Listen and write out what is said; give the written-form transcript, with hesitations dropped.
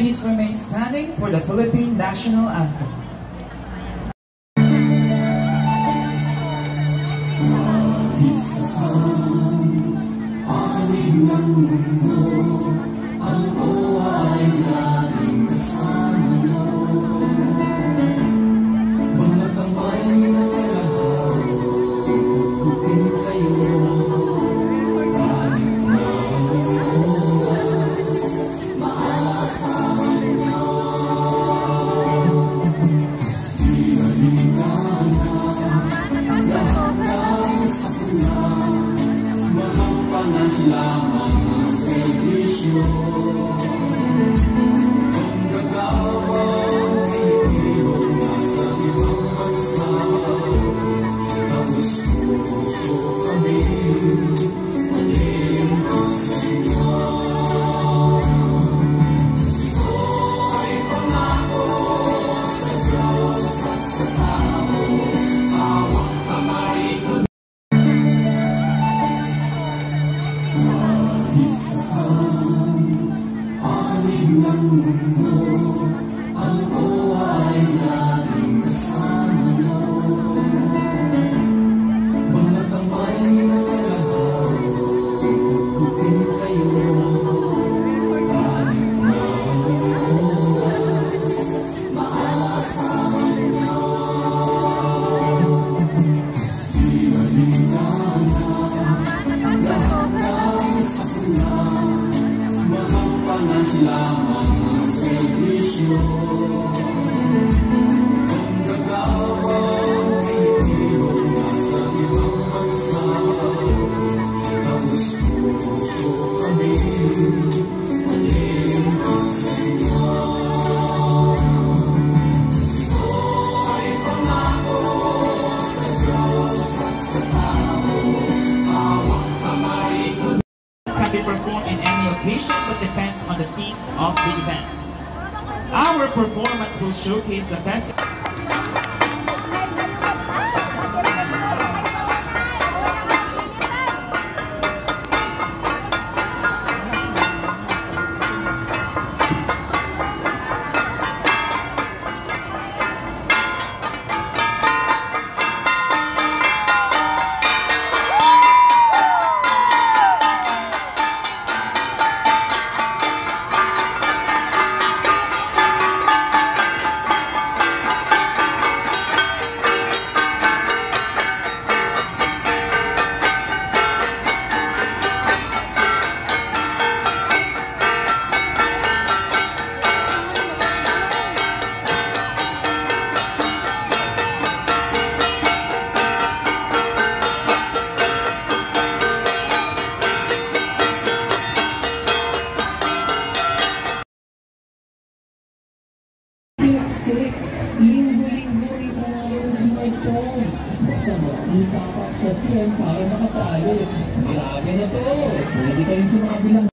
Please remain standing for the Philippine National Anthem. Kahit saan, panig ng mundo, ang owa ay laging kasama nyo. Mga kamay na kalaharo, tugtugin kayo. Kahit na oras, maaasahan nyo. Di alintana, lahat ng sakuna, mahampangan lamang ang servisyo. Ang gagawang Pilipino nasa ibang bansa, tapos puso kami manlilingkod sa inyo. Ito ay pangako sa Diyos at sa tao, hawak kamay ko. Kahit saan, panig ng mundo, ang owa ay laging kasama nyo. Mga kamay na kalaharo, tugtugin kayo. Kahit na oras, maaasahan nyo. Di alintana, lahat ng sakuna, mahampangan lamang ang servisyo. Ang gagawang Pilipino nasa ibang bansa, tapos puso kami manlilingkod sa inyo. Ito ay pangako sa Diyos at sa tao, hawak kamay ko. Can be performed in any occasion but depends on the themes of the event. Our performance will showcase the best. Linggo-linggo rin po ngayon sa smartphones. Basta makita pa sa SIM para makasali. Grabe na to. Pwede ka rin sa mga bilang